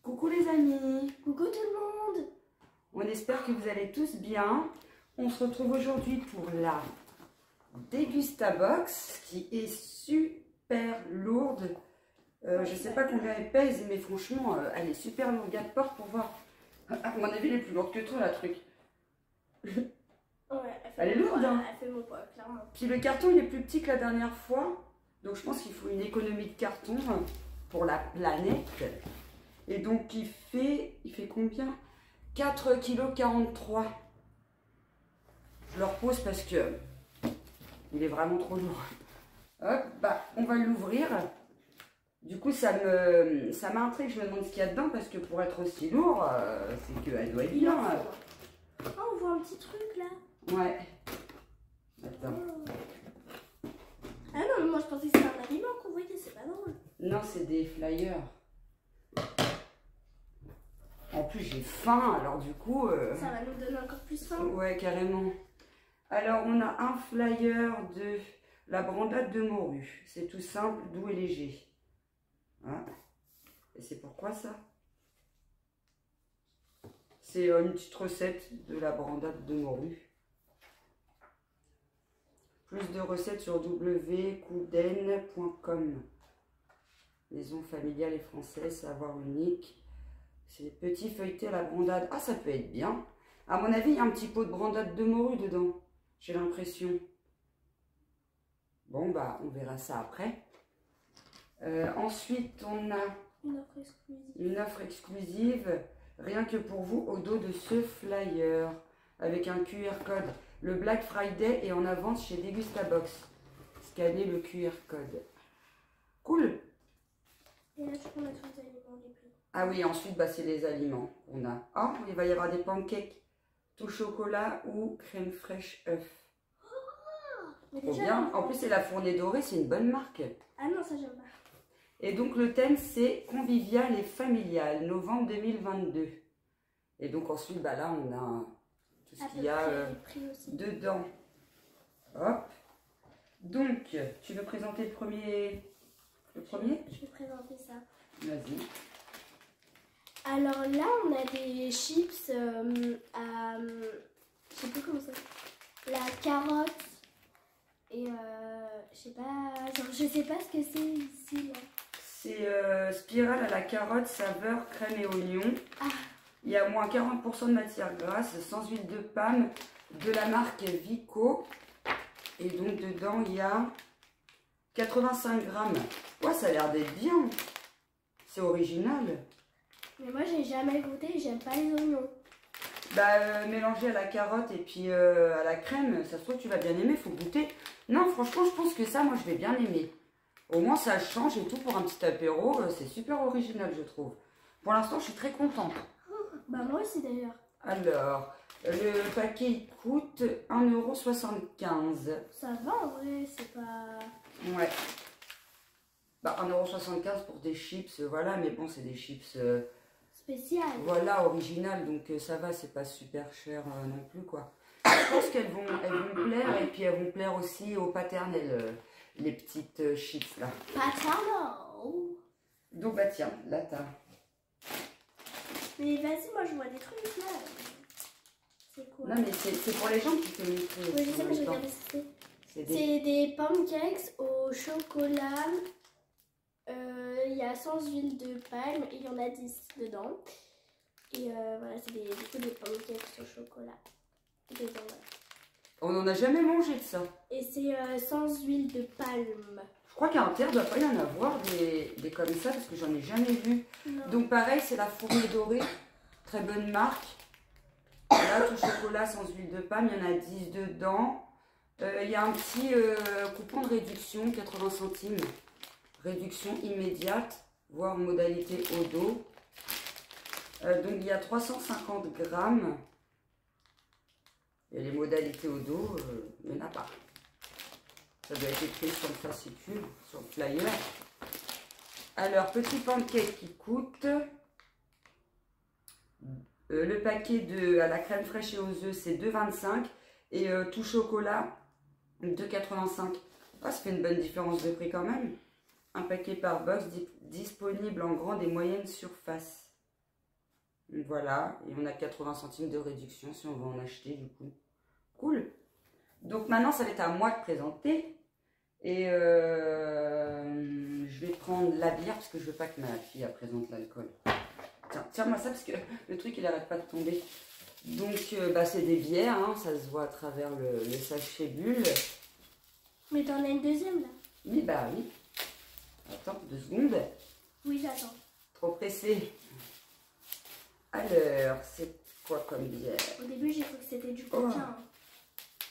Coucou les amis, Coucou tout le monde. on espère que vous allez tous bien. On se retrouve aujourd'hui pour la Dégustabox qui est super lourde. Je sais pas combien elle pèse, mais franchement, elle est super lourde. Regarde porte pour voir. À mon avis, elle est plus lourde que toi, la truc. Ouais, Elle est lourde, hein. Elle fait mon poids, clairement. Puis le carton, il est plus petit que la dernière fois. Donc je pense qu'il faut une économie de carton pour la planète. Et donc il fait combien? 4,43 kg. Je le repose parce que il est vraiment trop lourd. Hop, bah on va l'ouvrir. Du coup ça m'intrigue, je me demande ce qu'il y a dedans parce que pour être aussi lourd, c'est qu'elle doit être bien. Oh, on voit un petit truc là. Ouais. Attends. Ah non, mais moi je pensais que c'était un aliment qu'on voyait, c'est pas drôle. Non, c'est des flyers. En plus, j'ai faim, alors du coup... Ça va nous donner encore plus faim. Ouais, carrément. Alors, on a un flyer de la brandade de morue. C'est tout simple, doux et léger. Hein? Et c'est pourquoi ça? C'est une petite recette de la brandade de morue. Plus de recettes sur www.couden.com. Maison familiale et française, savoir unique. C'est petit feuilleté à la brandade. Ah, ça peut être bien. À mon avis, il y a un petit pot de brandade de morue dedans. J'ai l'impression. Bon, bah, on verra ça après. Ensuite, on a une offre exclusive, rien que pour vous, au dos de ce flyer, avec un QR code. Le Black Friday est en avance chez Dégustabox. Scannez le QR code. Cool. Et là, tu peux mettre les aliments les plus. Ah oui, ensuite, bah, c'est les aliments qu'on a. Ah, il va y avoir des pancakes tout chocolat ou crème fraîche œuf. Trop bien. En plus, c'est la Fournée Dorée, c'est une bonne marque. Ah non, ça j'aime pas. Et donc, le thème, c'est convivial et familial, novembre 2022. Et donc, ensuite, bah, là, on a tout ce qu'il y a dedans. Hop. Donc, tu veux présenter le premier? Le premier? Je vais présenter ça. Vas-y. Alors là, on a des chips à... je sais plus comment ça s'appelle. La carotte. Et je sais pas... Genre, je sais pas ce que c'est ici, là. C'est spirale à la carotte, saveur, crème et oignon. Ah. Il y a moins 40% de matière grasse, sans huile de palme, de la marque Vico. Et donc dedans, il y a 85 grammes. Ouais, ça a l'air d'être bien. C'est original. Mais moi, j'ai jamais goûté, j'aime pas les oignons. Bah, mélangé à la carotte et puis à la crème, ça se trouve tu vas bien aimer, faut goûter. Non, franchement, je pense que ça, moi, je vais bien aimer. Au moins, ça change et tout pour un petit apéro. C'est super original, je trouve. Pour l'instant, je suis très contente. Bah, moi aussi, d'ailleurs. Alors, le paquet, il coûte 1,75 €. Ça va, en vrai, c'est pas... Ouais. Bah, 1,75 € pour des chips, voilà. Mais bon, c'est des chips... spécial. Voilà, original. Donc, ça va, c'est pas super cher non plus, quoi. Je pense qu'elles vont me plaire. Et puis, elles vont plaire aussi aux paternels, les petites chips, là. Paternal. Donc, bah, tiens, là, t'as... Mais vas-y, moi, je vois des trucs, là. C'est quoi? Non, mais c'est pour les gens qui te mettent. Oui, je sais, mais je regarde ce que c'est. C'est des pancakes au chocolat. Il y a sans huile de palme et il y en a 10 dedans. Et voilà, c'est du coup des pancakes au chocolat. Dedans, voilà. On n'en a jamais mangé de ça. Et c'est sans huile de palme. Je crois qu'à Inter, il ne doit pas y en avoir des comme ça parce que j'en ai jamais vu. Non. Donc pareil, c'est la Fournée Dorée. Très bonne marque. Là, tout chocolat sans huile de palme, il y en a 10 dedans. Il y a un petit coupon de réduction, 80 centimes. Réduction immédiate, voire modalité au dos. Donc il y a 350 grammes. Et les modalités au dos, il n'y en a pas. Ça doit être écrit sur le fascicule, sur le flyer. Alors, petit pancake qui coûte... le paquet à la crème fraîche et aux œufs, c'est 2,25 €. Et tout chocolat, 2,85 €. Ah, ça fait une bonne différence de prix quand même. Un paquet par box disponible en grande et moyenne surface. Voilà, et on a 80 centimes de réduction si on veut en acheter du coup. Cool. Donc maintenant, ça va être à moi de présenter. Et je vais prendre la bière parce que je veux pas que ma fille elle présente l'alcool. Tiens, tiens-moi ça parce que le truc il arrête pas de tomber. Donc bah, c'est des bières, hein, ça se voit à travers le sachet bulle. Mais t'en as une deuxième là? Oui, bah oui. Attends, 2 secondes. Oui, j'attends. Trop pressé. Alors, c'est quoi comme bière? Au début, j'ai cru que c'était du coca. Hein.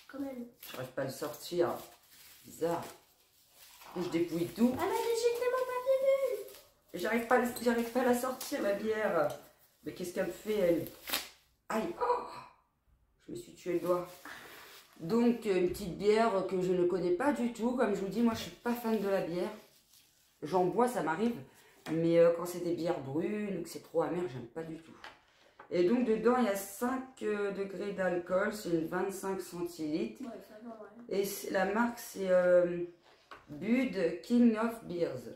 Quand même. J'arrive pas à le sortir. Bizarre. Et je dépouille tout. Ah, mais j'ai tellement pas vu. J'arrive pas à la sortir, la bière. Mais qu'est-ce qu'elle me fait, elle? Aïe. Oh, je me suis tué le doigt. Donc, une petite bière que je ne connais pas du tout. Comme je vous dis, moi, je suis pas fan de la bière. J'en bois, ça m'arrive. Mais quand c'est des bières brunes ou que c'est trop amer, j'aime pas du tout. Et donc, dedans, il y a 5 degrés d'alcool. C'est une 25 centilitres. Ouais, ça va, ouais. Et la marque, c'est Bud King of Beers.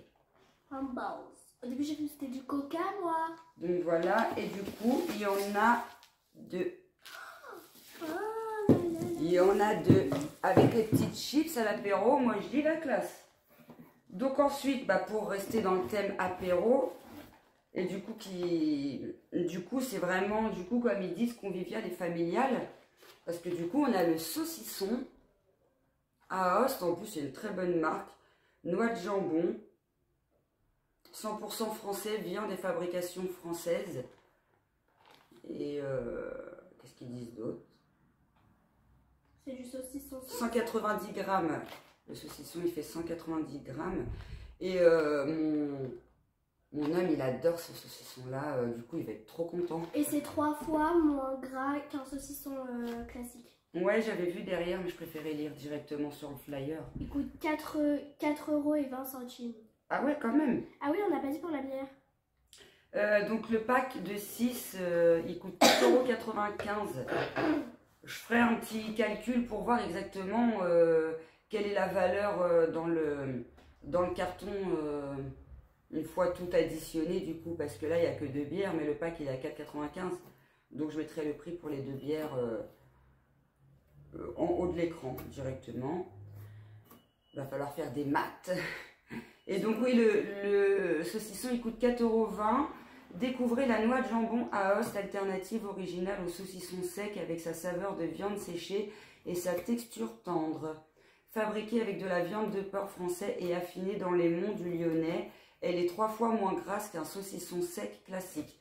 Humbles. Au début, j'ai cru que c'était du coca, moi. Donc, voilà. Et du coup, il y en a deux. Il y en a deux. Avec les petites chips à l'apéro, moi, je dis la classe. Donc ensuite, bah, pour rester dans le thème apéro, et du coup, c'est vraiment, du coup, comme ils disent, convivial et familial. Parce que du coup, on a le saucisson à Aoste. En plus, c'est une très bonne marque. Noix de jambon. 100% français, viande et fabrication française. Et qu'est-ce qu'ils disent d'autre? C'est du saucisson. 190 grammes. Le saucisson, il fait 190 grammes. Et mon homme, il adore ce saucisson-là. Du coup, il va être trop content. Et c'est 3 fois moins gras qu'un saucisson classique. Ouais, j'avais vu derrière, mais je préférais lire directement sur le flyer. Il coûte 4,20 €. Ah ouais, quand même. Ah oui, on n'a pas dit pour la bière. Donc, le pack de 6, il coûte 4,95 €. Je ferai un petit calcul pour voir exactement quelle est la valeur dans le carton une fois tout additionné du coup, parce que là il n'y a que 2 bières, mais le pack il est à 4,95 €. Donc je mettrai le prix pour les 2 bières en haut de l'écran directement. Il va falloir faire des maths. Et donc oui, le saucisson il coûte 4,20 €. Découvrez la noix de jambon à Aoste, alternative originale au saucisson sec avec sa saveur de viande séchée et sa texture tendre. Fabriquée avec de la viande de porc français et affinée dans les monts du Lyonnais, elle est 3 fois moins grasse qu'un saucisson sec classique.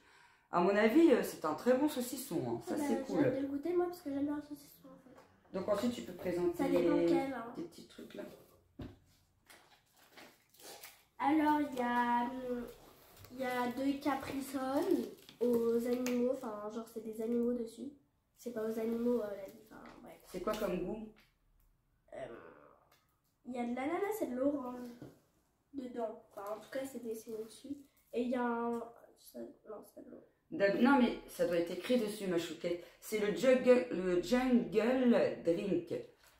À mon avis, c'est un très bon saucisson, hein. Ça c'est cool. J'ai hâte de le goûter moi parce que j'aime bien le saucisson en fait. Donc ensuite tu peux présenter Ça dépend quel, hein. des petits trucs là. Alors il y a 2 caprisonnes aux animaux, enfin genre c'est des animaux dessus. C'est pas aux animaux la vie, enfin bref. C'est quoi comme goût? Il y a de l'ananas et de l'orange dedans. Enfin, en tout cas, c'est dessiné dessus. Et il y a un... Non, c'est pas de l'eau. Non, mais ça doit être écrit dessus, ma chouquette. C'est le Jungle Drink.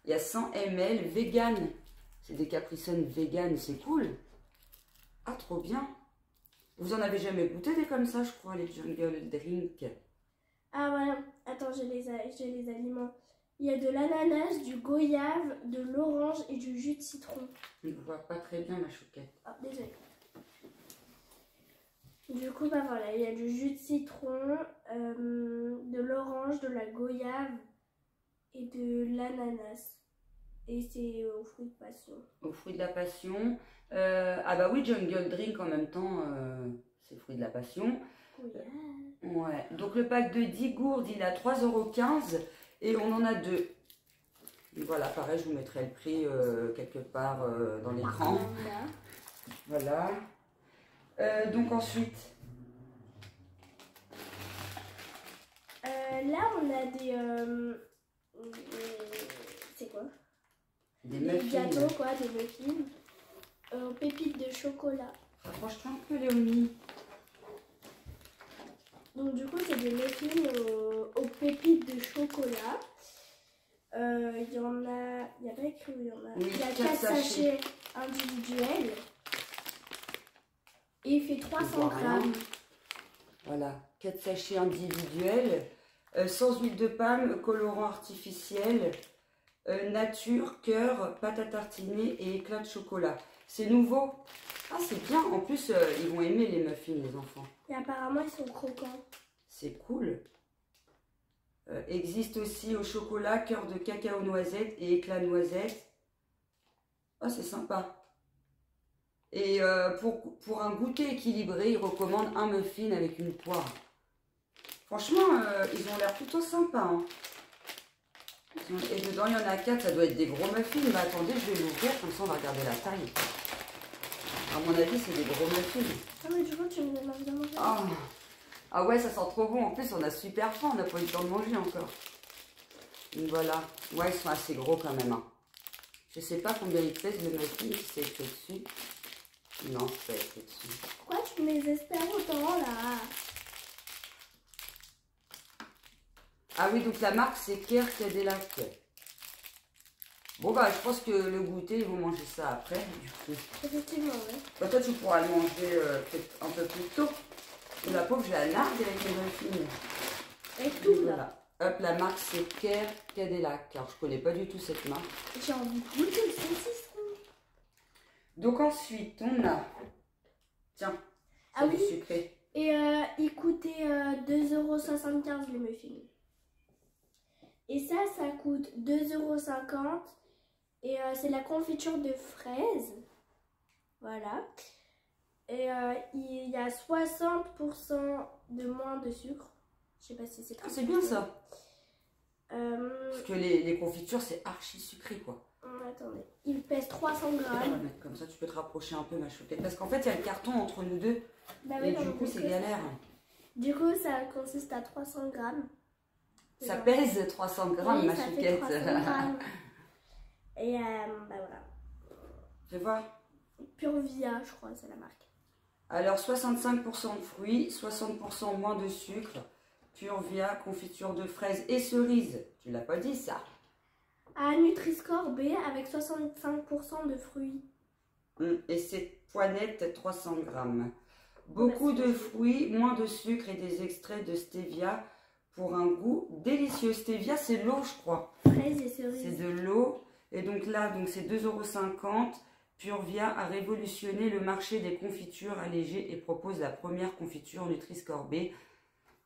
Il y a 100 ml vegan. C'est des caprisonnes vegan, c'est cool. Ah, trop bien. Vous en avez jamais goûté des comme ça, je crois, les Jungle Drink? Ah, voilà. Attends, j'ai les aliments. Il y a de l'ananas, du goyave, de l'orange et du jus de citron. On ne voit pas très bien, ma chouquette. Ah, désolé. Du coup, bah voilà, il y a du jus de citron, de l'orange, de la goyave et de l'ananas. Et c'est aux fruits de passion. Aux fruits de la passion. Ah bah oui, Jungle Drink en même temps, c'est fruits de la passion. Ouais. Donc le pack de 10 gourdes, il est à 3,15 € et on en a 2. Voilà, pareil, je vous mettrai le prix quelque part dans l'écran. Voilà. Donc ensuite. Là, on a des c'est quoi? Des gâteaux, quoi, des muffins. Pépites de chocolat. Rapproche-toi un peu, Léonie. Donc du coup, c'est des muffins aux pépites de chocolat. Il y en a... Il n'y a pas écrit où il y en a. Oui, il y a 4 sachets individuels. Et il fait 300 grammes. Voilà, 4 sachets individuels, sans huile de palme, colorant artificiel, nature, cœur, pâte à tartiner et éclat de chocolat. C'est nouveau. Ah, c'est bien. En plus, ils vont aimer les muffins, les enfants. Et apparemment, ils sont croquants. C'est cool. Existe aussi au chocolat, cœur de cacao noisette et éclat noisette. Ah, c'est sympa. Et pour un goûter équilibré, ils recommandent un muffin avec une poire. Franchement, ils ont l'air plutôt sympas. Hein. Et dedans, il y en a 4, ça doit être des gros muffins. Mais attendez, je vais l'ouvrir, comme ça on va regarder la taille. À mon avis, c'est des gros muffins. Ah mais du coup, tu me donnes envie de manger. Ah ouais, ça sent trop bon. En plus, on a super faim, on n'a pas eu le temps de manger encore. Donc voilà. Ouais, ils sont assez gros quand même. Hein. Je sais pas combien ils pèsent le muffin, si c'est écrit dessus. Non, c'est pas écrit dessus. Pourquoi tu me les espères autant là? Ah oui, donc la marque c'est Care Cadillac. Bon bah je pense que le goûter, ils vont manger ça après, du coup. Effectivement, ouais. Bah, toi tu pourras le manger peut-être un peu plus tôt. Et la pauvre, je la largue avec les muffins. Avec tout là. Voilà. Hop, la marque c'est Care Cadillac. Alors je connais pas du tout cette marque. J'ai envie de goûter le saucisson. Donc ensuite on a... Tiens, c'est du sucré. Et il coûtait 2,75 € le muffin. Et ça coûte 2,50 €. Et c'est la confiture de fraises. Voilà. Et il y a 60% de moins de sucre. Je sais pas si c'est... Ah, c'est bien ça. Parce que les confitures, c'est archi sucré, quoi. Attendez. Il pèse 300 On va grammes. mettre comme ça, tu peux te rapprocher un peu, ma chouquette. Parce qu'en fait, il y a le carton entre nous deux. Bah et oui, du coup, c'est galère. Du coup, ça consiste à 300 grammes. Ça pèse 300 grammes, oui, ma ça chouquette. fait 300 grammes. Et bah voilà. Fais voir. Purvia, je crois, c'est la marque. Alors, 65% de fruits, 60% moins de sucre. Purvia, confiture de fraises et cerises. Tu l'as pas dit, ça? À Nutri-Score B avec 65% de fruits. Et c'est poignette 300 grammes. Beaucoup de fruits, moins de sucre et des extraits de stevia pour un goût délicieux. Stevia, c'est l'eau, je crois. Fraises et cerises. C'est de l'eau. Et donc là, c'est 2,50 €. Purvia a révolutionné le marché des confitures allégées et propose la première confiture Nutri-Score B.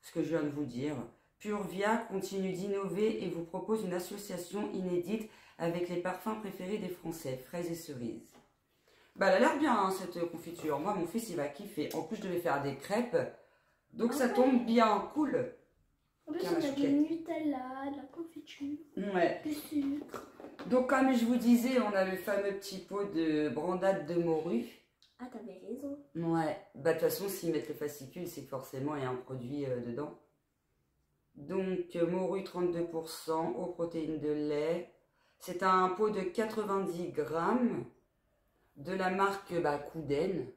Ce que je viens de vous dire. Purvia continue d'innover et vous propose une association inédite avec les parfums préférés des Français, fraises et cerises. Bah, elle a l'air bien, hein, cette confiture. Moi, mon fils, il va kiffer. En plus, je devais faire des crêpes. Donc, ça tombe bien. Cool. En plus, on a du Nutella, de la confiture, ouais. du sucre. Donc, comme je vous disais, on a le fameux petit pot de brandade de morue. Ah, t'avais raison. Ouais. Bah, de toute façon, s'ils mettent le fascicule, c'est que forcément, il y a un produit dedans. Donc, morue 32%, aux protéines de lait. C'est un pot de 90 grammes de la marque Couden.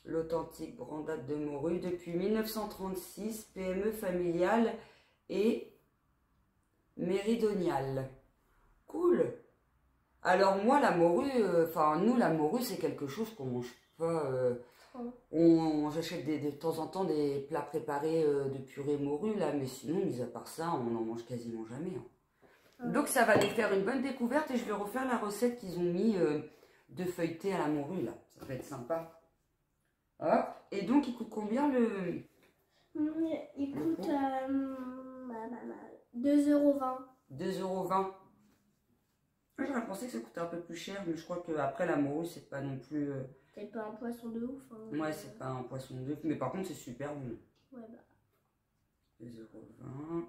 L'authentique brandade de morue depuis 1936, PME familiale et méridionale. Cool. Alors moi, la morue, nous, la morue, c'est quelque chose qu'on mange pas. J'achète de temps en temps des plats préparés de purée morue, là, mais sinon, mis à part ça, on n'en mange quasiment jamais. Hein. Donc ça va nous faire une bonne découverte et je vais refaire la recette qu'ils ont mis de feuilleté à la morue, là. Ça va être sympa. Hop. Et donc, il coûte combien le... Il coûte 2,20 €. 2,20 €. J'aurais pensé que ça coûtait un peu plus cher, mais je crois qu'après la morue, c'est pas non plus... C'est pas un poisson de ouf. Hein, ouais, c'est pas un poisson de ouf, mais par contre, c'est super bon. Ouais, bah. 2,20 €.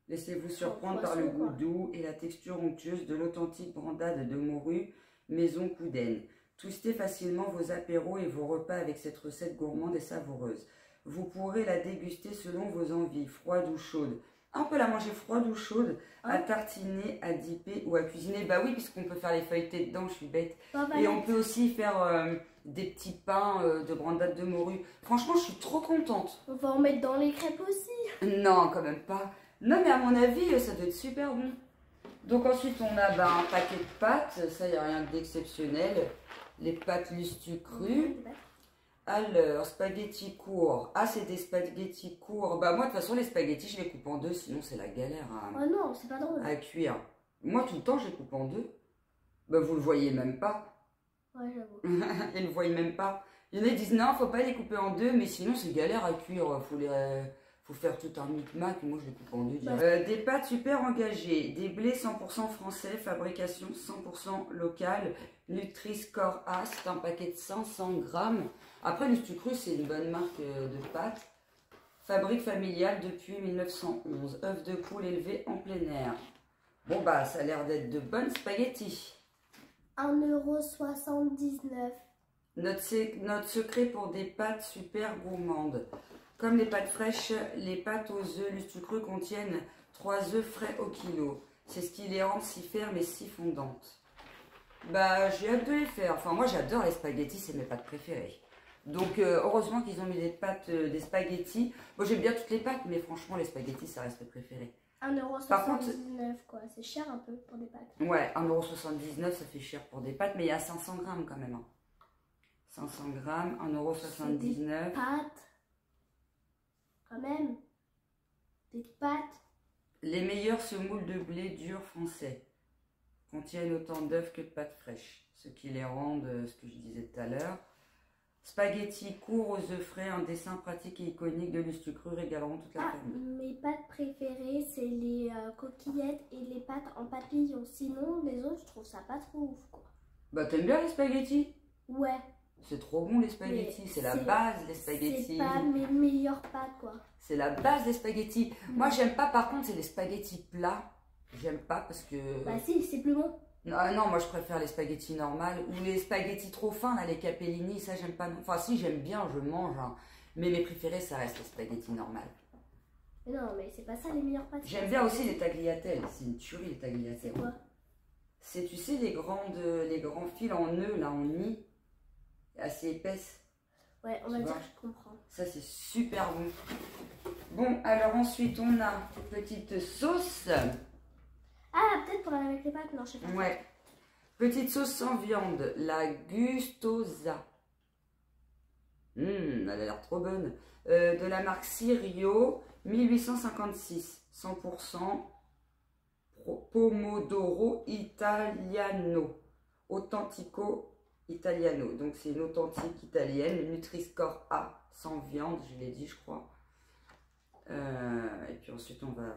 Laissez-vous surprendre par le goût doux et la texture onctueuse de l'authentique brandade de morue Maison Couden. Twistez facilement vos apéros et vos repas avec cette recette gourmande et savoureuse. Vous pourrez la déguster selon vos envies, froide ou chaude. On peut la manger froide ou chaude, à tartiner, à dipper ou à cuisiner. Bah oui, puisqu'on peut faire les feuilletés dedans, je suis bête. Et on peut aussi faire des petits pains de brandade de morue. Franchement, je suis trop contente. On va en mettre dans les crêpes aussi. Non, quand même pas. Non, mais à mon avis, ça doit être super bon. Donc ensuite, on a un paquet de pâtes. Ça, il n'y a rien d'exceptionnel. Les pâtes Lustu crues. Alors, spaghettis courts. Ah, c'est des spaghettis courts. Bah, moi, de toute façon, les spaghettis, je les coupe en deux, sinon c'est la galère Oh non, c'est pas drôle. à cuire. Moi, tout le temps, je les coupe en deux. Bah, vous le voyez même pas. Ouais, j'avoue. Ils le voient même pas. Il y en a qui disent non, faut pas les couper en deux, mais sinon, c'est galère à cuire. Faut faire tout un micmac. Moi, je les coupe en deux. Des pâtes super engagées. Des blés 100% français, fabrication 100% locale. Nutri-Score A, c'est un paquet de 500 grammes. Après, Lustucru, c'est une bonne marque de pâtes. Fabrique familiale depuis 1911. Œufs de poule élevés en plein air. Bon, bah, ça a l'air d'être de bonnes spaghettis. 1,79 €. Notre secret pour des pâtes super gourmandes. Comme les pâtes fraîches, les pâtes aux œufs Lustucru contiennent 3 œufs frais au kilo. C'est ce qui les rend si fermes et si fondantes. Bah, j'ai hâte de les faire. Enfin, moi, j'adore les spaghettis, c'est mes pâtes préférées. Donc, heureusement qu'ils ont mis des pâtes, des spaghettis. Moi, j'aime bien toutes les pâtes, mais franchement, les spaghettis, ça reste mes préférés. 1,79 € quoi. C'est cher un peu pour des pâtes. Ouais, 1,79 €, ça fait cher pour des pâtes, mais il y a 500 grammes quand même. 500 grammes, 1,79 €. Des pâtes. Quand même. Des pâtes. Les meilleurs semoules de blé dur français contiennent autant d'œufs que de pâtes fraîches, ce qui les rend, ce que je disais tout à l'heure. Spaghettis courts aux œufs frais, un dessin pratique et iconique de Lustucru régaleront toute la famille. Mes pâtes préférées, c'est les coquillettes et les pâtes en papillon. Sinon, les autres, je trouve ça pas trop ouf, quoi. Bah, t'aimes bien les spaghettis? Ouais. C'est trop bon les spaghettis, c'est la base des spaghettis. C'est pas mes meilleures pâtes, quoi. C'est la base des spaghettis. Moi, j'aime pas, par contre, c'est les spaghettis plats. J'aime pas parce que... Bah si, c'est plus bon. Non, moi je préfère les spaghettis normales ou les spaghettis trop fins, là, les capellini, ça j'aime pas. Enfin, si, j'aime bien, je mange, hein. Mais mes préférés, ça reste les spaghettis normales. Non, mais c'est pas ça les meilleures pâtes. J'aime bien aussi les tagliatelles, c'est une tuerie les tagliatelles. C'est quoi? C'est, tu sais, les grands fils en nœud, là, en nid, assez épaisses. Ouais, on va dire que je comprends. Ça, c'est super bon. Bon, alors ensuite, on a une petite sauce. Ah, peut-être pour aller avec les pâtes, non, je sais pas. Ouais. Petite sauce sans viande, la Gustosa. Elle a l'air trop bonne. De la marque Sirio, 1856. 100% Pomodoro Italiano. Authentico Italiano. Donc, c'est une authentique italienne. Nutri-Score A, sans viande, je l'ai dit, je crois. Et puis ensuite, on va...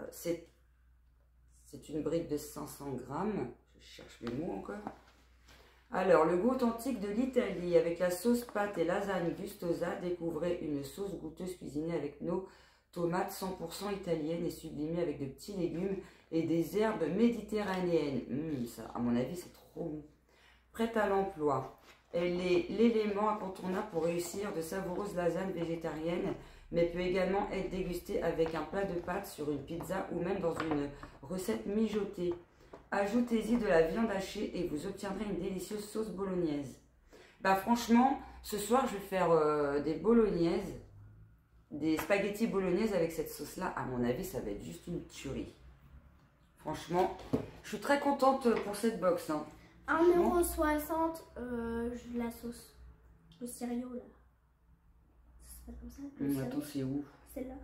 C'est une brique de 500 grammes. Je cherche les mots encore. Alors, le goût authentique de l'Italie. Avec la sauce pâte et lasagne Gustosa, découvrez une sauce goûteuse cuisinée avec nos tomates 100% italiennes et sublimée avec de petits légumes et des herbes méditerranéennes. Ça, à mon avis, c'est trop bon. Prête à l'emploi. Elle est l'élément incontournable pour réussir de savoureuses lasagnes végétariennes, mais peut également être dégustée avec un plat de pâtes sur une pizza ou même dans une recette mijotée. Ajoutez-y de la viande hachée et vous obtiendrez une délicieuse sauce bolognaise. Bah franchement, ce soir je vais faire des bolognaises, des spaghettis bolognaises avec cette sauce-là. À mon avis, ça va être juste une tuerie. Franchement, je suis très contente pour cette box. 1,60 € la sauce. Le Sirio là. C'est pas comme ça? Attends, c'est où? Celle-là.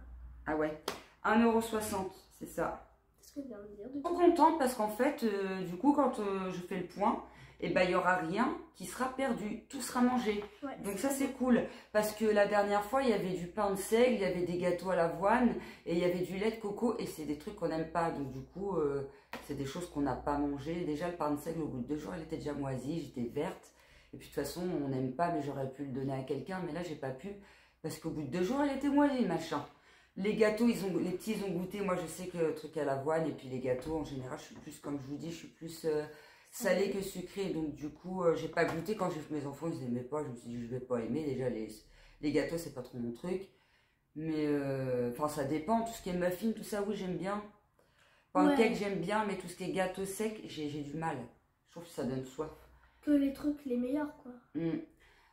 Ah ouais. 1,60 €, c'est ça. C'est ce que je viens de dire. Je suis contente parce qu'en fait, du coup, quand je fais le point, il n'y aura rien qui sera perdu. Tout sera mangé. Ouais, donc ça, c'est cool. Parce que la dernière fois, il y avait du pain de seigle, il y avait des gâteaux à l'avoine et il y avait du lait de coco. Et c'est des trucs qu'on n'aime pas. Donc du coup, c'est des choses qu'on n'a pas mangées. Déjà, le pain de seigle, au bout de 2 jours, il était déjà moisi. J'étais verte. Et puis de toute façon, on n'aime pas, mais j'aurais pu le donner à quelqu'un. Mais là, j'ai pas pu. Parce qu'au bout de 2 jours, il était moisi, machin. Les gâteaux, les petits, ils ont goûté. Moi, je sais que le truc à l'avoine et puis les gâteaux, en général, je suis plus, comme je vous dis, je suis plus salée que sucrée. Donc, du coup, j'ai pas goûté. Quand j'ai fait mes enfants, ils n'aimaient pas. Je me suis dit, je vais pas aimer. Déjà, les gâteaux, c'est pas trop mon truc. Mais, enfin, ça dépend. Tout ce qui est muffin, tout ça, oui, j'aime bien. Pancake, j'aime bien. Mais tout ce qui est gâteau sec, j'ai du mal. Je trouve que ça donne soif. Que les trucs les meilleurs, quoi.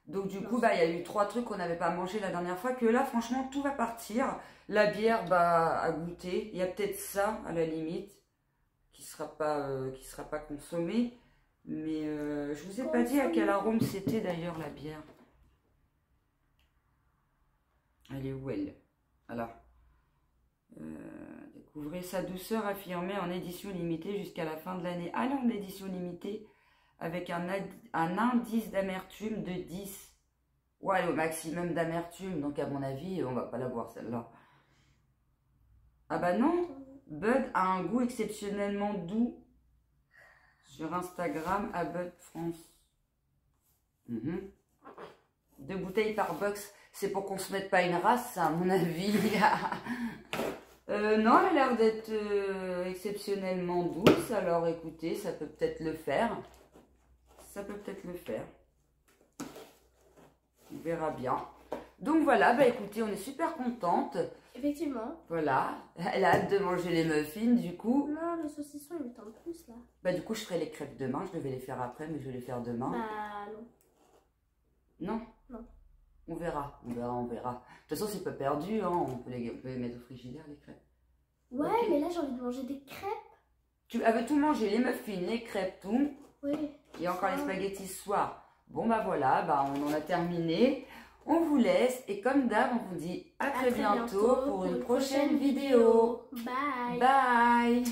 Donc du coup, bah, il y a eu 3 trucs qu'on n'avait pas mangé la dernière fois, que là, franchement, tout va partir. La bière, bah, à goûter. Il y a peut-être ça, à la limite, qui sera pas consommé. Mais je vous ai pas dit à quel arôme c'était d'ailleurs la bière. Elle est où elle? Alors, découvrez sa douceur affirmée en édition limitée jusqu'à la fin de l'année. Allez en édition limitée avec un indice d'amertume de 10. Ouais, elle est au maximum d'amertume, donc à mon avis, on va pas la voir celle-là. Ah bah non, Bud a un goût exceptionnellement doux. Sur Instagram, à Bud France. 2 bouteilles par box. C'est pour qu'on se mette pas une race, ça, à mon avis. Non, elle a l'air d'être exceptionnellement douce. Alors écoutez, ça peut peut-être le faire. Ça peut peut-être le faire. On verra bien. Donc voilà, bah écoutez, on est super contente. Effectivement. Voilà, elle a hâte de manger les muffins, du coup. Non, le saucisson, il me tente plus, là. Bah du coup, je ferai les crêpes demain. Je devais les faire après, mais je vais les faire demain. Bah non. Non? Non. On verra, on verra, on verra. De toute façon, c'est pas perdu, hein. On peut les mettre au frigidaire, les crêpes. Ouais, okay. Mais là, j'ai envie de manger des crêpes. Tu avais tout mangé, les muffins, les crêpes, tout. Oui. Et encore les spaghettis ce soir. Bon, bah voilà, bah on en a terminé. On vous laisse et comme d'hab, on vous dit à très bientôt pour une prochaine vidéo. Bye. Bye.